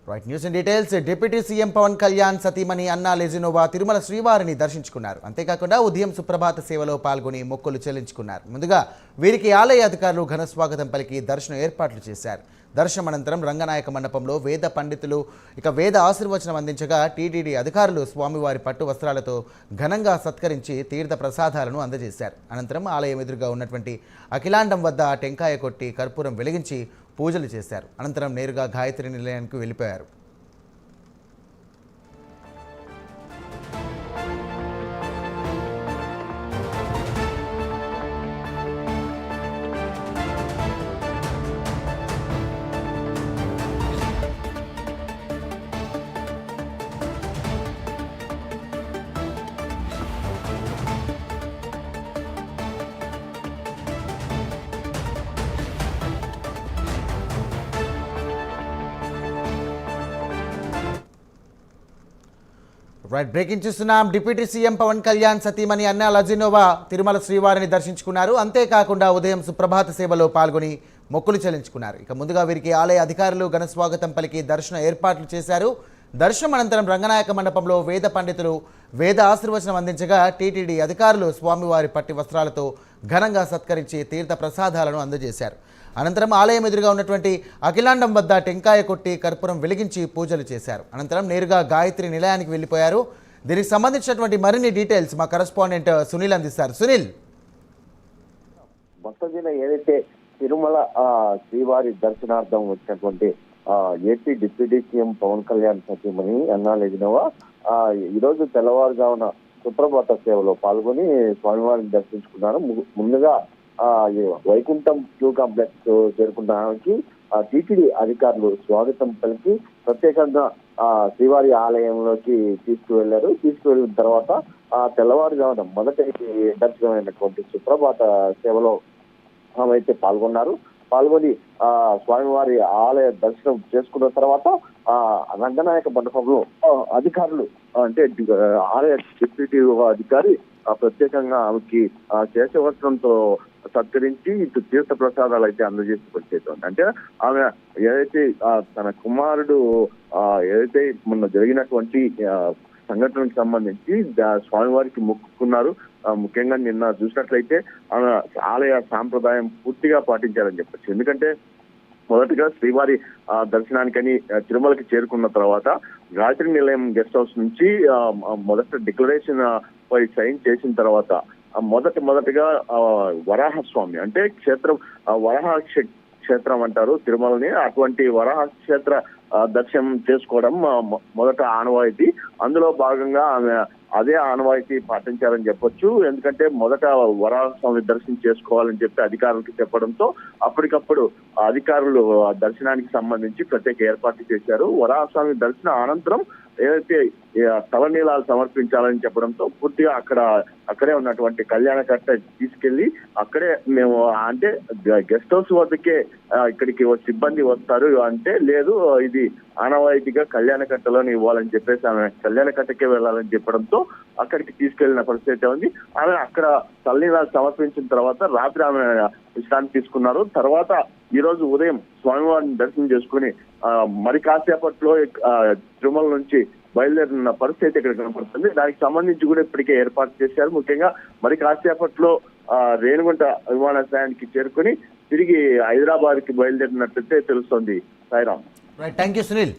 Right news in details. Deputy CM Pawan Kalyan సతీమణి Anna Lezhneva Tirumala శ్రీవారిని దర్శించుకున్నారు. అంతేకాకుండా ఉదయం సుప్రభాత సేవలో పాల్గొని మొక్కులు చెల్లించుకున్నారు. ముందుగా వీరికి ఆలయ అధికారులు ఘన స్వాగతం పలికి దర్శనం ఏర్పాట్లు చేశారు. దర్శనం అనంతరం రంగనాయక మండపంలో వేద పండితులు వేద ఆశీర్వచనం అందించగా టీటీడీ అధికారులు స్వామివారి పట్టు వస్త్రాలతో ఘనంగా సత్కరించి తీర్థ ప్రసాదాలను అందజేశారు. అనంతరం ఆలయం ఎదురుగా ఉన్నటువంటి అఖిలాండం వద్ద టెంకాయ కొట్టి కర్పూరం వెలిగించి పూజలు చేశారు. అనంతరం నేరుగా గాయత్రి నిలయానికి వెళ్ళిపోయారు. రైట్ బ్రేకింగ్ చూస్తున్నాం. డిప్యూటీ సీఎం పవన్ కళ్యాణ్ సతీమణి అన్నా లెజినోవా తిరుమల శ్రీవారిని దర్శించుకున్నారు. అంతేకాకుండా ఉదయం సుప్రభాత సేవలో పాల్గొని మొక్కులు చెల్లించుకున్నారు. ఇక ముందుగా వీరికి ఆలయ అధికారులు ఘన స్వాగతం పలికి దర్శన ఏర్పాట్లు చేశారు. దర్శనం అనంతరం రంగనాయక మండపంలో వేద పండితులు వేద ఆశీర్వచనం అందించగా టీటీడీ అధికారులు స్వామివారి పట్టి వస్త్రాలతో ఘనంగా సత్కరించి తీర్థ ప్రసాదాలను అందజేశారు. అనంతరం ఆలయం ఎదురుగా ఉన్నటువంటి అఖిలాండం వద్ద టెంకాయ కొట్టి కర్పూరం వెలిగించి పూజలు చేశారు. అనంతరం నేరుగా గాయత్రి నిలయానికి వెళ్ళిపోయారు. దీనికి సంబంధించినటువంటి మరిన్ని డీటెయిల్స్ మా కరెస్పాండెంట్ సునీల్ అందిస్తారు. సునీల్, భక్తజన ఏదైతే తిరుమల శ్రీవారి దర్శనార్థం వచ్చినటువంటి AP deputy CM Pawan Kalyan సతీమణి అన్నా లెజినోవా ఈరోజు తెల్లవారుజామున సుప్రభాత సేవలో పాల్గొని స్వామివారిని దర్శించుకున్నారు. ముందుగా వైకుంఠం క్యూ కాంప్లెక్స్ చేరుకున్నానికి టీటీడీ అధికారులు స్వాగతం పలికి ప్రత్యేకంగా శ్రీవారి ఆలయంలోకి తీసుకువెళ్లిన తర్వాత తెల్లవారుజామున మొదటి దర్శనమైనటువంటి సుప్రభాత సేవలో అయితే పాల్గొని స్వామివారి ఆలయ దర్శనం చేసుకున్న తర్వాత రంగనాయక మండపంలో అధికారులు అంటే ఆలయ డిప్యూటీ అధికారి ప్రత్యేకంగా ఆమెకి శేషవస్త్రంతో సత్కరించి ఇటు తీర్థ ప్రసాదాలు అయితే అందజేసి వచ్చేటువంటి అంటే ఆమె ఏదైతే తన కుమారుడు ఏదైతే మొన్న జరిగినటువంటి సంఘటనకు సంబంధించి స్వామివారికి మొక్కుకున్నారు. ముఖ్యంగా నిన్న చూసినట్లయితే ఆమె ఆలయ సాంప్రదాయం పూర్తిగా పాటించారని చెప్పచ్చు. ఎందుకంటే మొదటిగా శ్రీవారి దర్శనానికని తిరుమలకి చేరుకున్న తర్వాత గాయత్రి నిలయం గెస్ట్ హౌస్ నుంచి మొదట డిక్లరేషన్ పై సైన్ చేసిన తర్వాత మొదటిగా వరాహస్వామి అంటే వరాహ క్షేత్రం అంటారు తిరుమలని. అటువంటి వరాహ క్షేత్ర దర్శనం చేసుకోవడం మొదట ఆనవాయితీ. అందులో భాగంగా ఆమె అదే ఆనవాయితీ పాటించారని చెప్పొచ్చు. ఎందుకంటే మొదట వరాహస్వామి దర్శనం చేసుకోవాలని చెప్పి అధికారులకు చెప్పడంతో అప్పటికప్పుడు అధికారులు దర్శనానికి సంబంధించి ప్రత్యేక ఏర్పాట్లు చేశారు. వరాహస్వామి దర్శనం అనంతరం ఏదైతే తలనీలాలు సమర్పించాలని చెప్పడంతో పూర్తిగా అక్కడే ఉన్నటువంటి కళ్యాణకట్ట తీసుకెళ్లి అక్కడే మేము అంటే గెస్ట్ హౌస్ వద్దకే ఇక్కడికి సిబ్బంది వస్తారు అంటే లేదు, ఇది ఆనవాయితీగా కళ్యాణకట్టలోనే ఇవ్వాలని చెప్పేసి ఆమె కళ్యాణకట్టకే వెళ్ళాలని చెప్పడంతో అక్కడికి తీసుకెళ్లిన పరిస్థితి ఉంది. ఆమె అక్కడ తలనీలాలు సమర్పించిన తర్వాత రాత్రి ఆమె విశ్రాంతి తీసుకున్నారు. తర్వాత ఈ రోజు ఉదయం స్వామివారిని దర్శనం చేసుకుని మరి కాసేపట్లో తిరుమల నుంచి బయలుదేరిన పరిస్థితి ఇక్కడ కనపడుతుంది. దానికి సంబంధించి కూడా ఇప్పటికే ఏర్పాటు చేశారు. ముఖ్యంగా మరి కాసేపట్లో రేణిగుంట విమానాశ్రయానికి చేరుకుని తిరిగి హైదరాబాద్ కి బయలుదేరినట్లయితే తెలుస్తోంది. సాయిరామ్. Thank you Sunil.